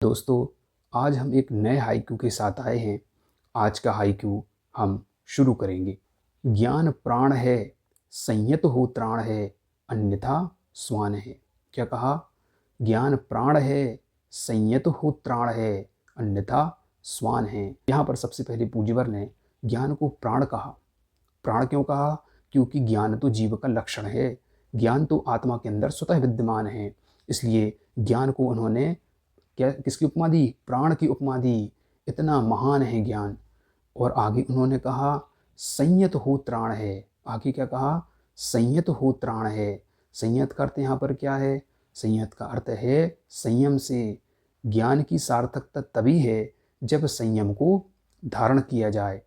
दोस्तों, आज हम एक नए हाइकू के साथ आए हैं। आज का हाइकू हम शुरू करेंगे। ज्ञान प्राण है, संयत हो त्राण है, अन्यथा स्वान है। क्या कहा? ज्ञान प्राण है, संयत हो त्राण है, अन्यथा स्वान है। यहाँ पर सबसे पहले पूज्यवर ने ज्ञान को प्राण कहा। प्राण क्यों कहा? क्योंकि ज्ञान तो जीव का लक्षण है। ज्ञान तो आत्मा के अंदर स्वतः विद्यमान है। इसलिए ज्ञान को उन्होंने क्या किसकी उपमा दी? प्राण की उपमा दी। इतना महान है ज्ञान। और आगे उन्होंने कहा संयत हो त्राण है। आगे क्या कहा? संयत हो त्राण है। संयत का अर्थ यहाँ पर क्या है? संयत का अर्थ है संयम से। ज्ञान की सार्थकता तभी है जब संयम को धारण किया जाए,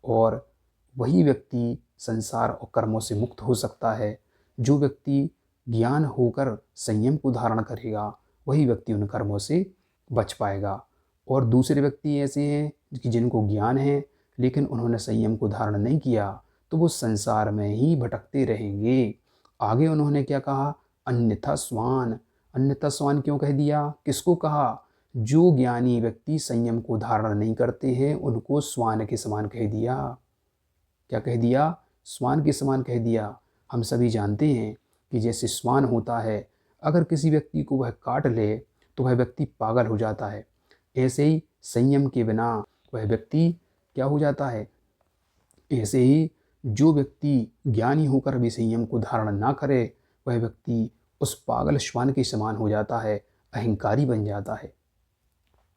और वही व्यक्ति संसार और कर्मों से मुक्त हो सकता है। जो व्यक्ति ज्ञान होकर संयम को धारण करेगा, वही व्यक्ति उन कर्मों से बच पाएगा। और दूसरे व्यक्ति ऐसे हैं कि जिनको ज्ञान है लेकिन उन्होंने संयम को धारण नहीं किया, तो वो संसार में ही भटकते रहेंगे। आगे उन्होंने क्या कहा? अन्यथा स्वान। अन्यथा स्वान क्यों कह दिया? किसको कहा? जो ज्ञानी व्यक्ति संयम को धारण नहीं करते हैं उनको स्वान के समान कह दिया। क्या कह दिया? स्वान के समान कह दिया। हम सभी जानते हैं कि जैसे स्वान होता है, अगर किसी व्यक्ति को वह काट ले तो वह व्यक्ति पागल हो जाता है। ऐसे ही संयम के बिना वह व्यक्ति क्या हो जाता है? ऐसे ही जो व्यक्ति ज्ञानी होकर भी संयम को धारण ना करे, वह व्यक्ति उस पागल श्वान के समान हो जाता है, अहंकारी बन जाता है।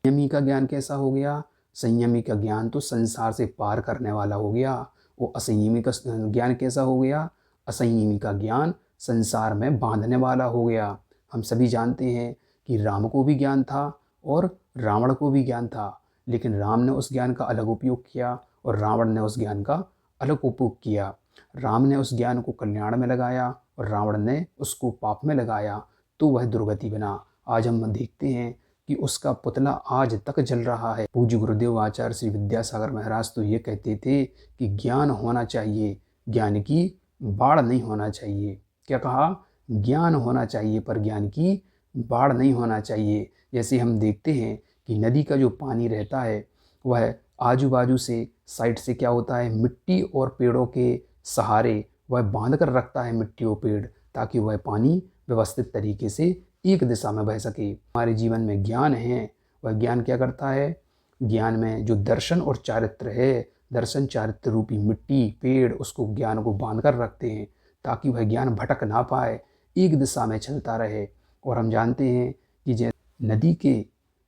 संयमी का ज्ञान कैसा हो गया? संयमी का ज्ञान तो संसार से पार करने वाला हो गया। वो असंयमी का ज्ञान कैसा हो गया? असंयमी का ज्ञान संसार में बांधने वाला हो गया। हम सभी जानते हैं कि राम को भी ज्ञान था और रावण को भी ज्ञान था, लेकिन राम ने उस ज्ञान का अलग उपयोग किया और रावण ने उस ज्ञान का अलग उपयोग किया। राम ने उस ज्ञान को कल्याण में लगाया और रावण ने उसको पाप में लगाया, तो वह दुर्गति बना। आज हम देखते हैं कि उसका पुतला आज तक जल रहा है। पूज्य गुरुदेव आचार्य श्री विद्यासागर महाराज तो ये कहते थे कि ज्ञान होना चाहिए, ज्ञान की बाढ़ नहीं होना चाहिए। क्या कहा? ज्ञान होना चाहिए पर ज्ञान की बाढ़ नहीं होना चाहिए। जैसे हम देखते हैं कि नदी का जो पानी रहता है वह आजू बाजू से साइड से क्या होता है, मिट्टी और पेड़ों के सहारे वह बांध कर रखता है मिट्टी और पेड़, ताकि वह पानी व्यवस्थित तरीके से एक दिशा में बह सके। हमारे जीवन में ज्ञान है, वह ज्ञान क्या करता है? ज्ञान में जो दर्शन और चारित्र है, दर्शन चारित्र रूपी मिट्टी पेड़ उसको ज्ञान को बांध कर रखते हैं, ताकि वह ज्ञान भटक ना पाए, एक दिशा में चलता रहे। और हम जानते हैं कि जैसे नदी के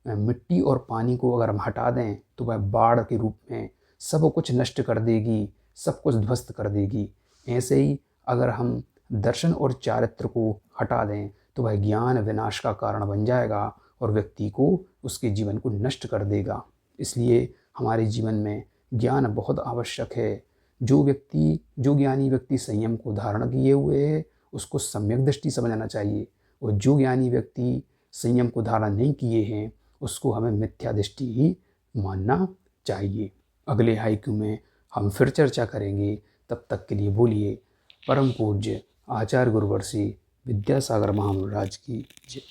मिट्टी और पानी को अगर हम हटा दें तो वह बाढ़ के रूप में सब कुछ नष्ट कर देगी, सब कुछ ध्वस्त कर देगी। ऐसे ही अगर हम दर्शन और चारित्र को हटा दें तो वह ज्ञान विनाश का कारण बन जाएगा और व्यक्ति को उसके जीवन को नष्ट कर देगा। इसलिए हमारे जीवन में ज्ञान बहुत आवश्यक है। जो ज्ञानी व्यक्ति संयम को धारण किए हुए है उसको सम्यक दृष्टि समझना चाहिए, और जो ज्ञानी व्यक्ति संयम को धारण नहीं किए हैं उसको हमें मिथ्या दृष्टि ही मानना चाहिए। अगले हाइकू में हम फिर चर्चा करेंगे। तब तक के लिए बोलिए परम पूज्य आचार्य गुरुवर्षी विद्यासागर महाराज की जय।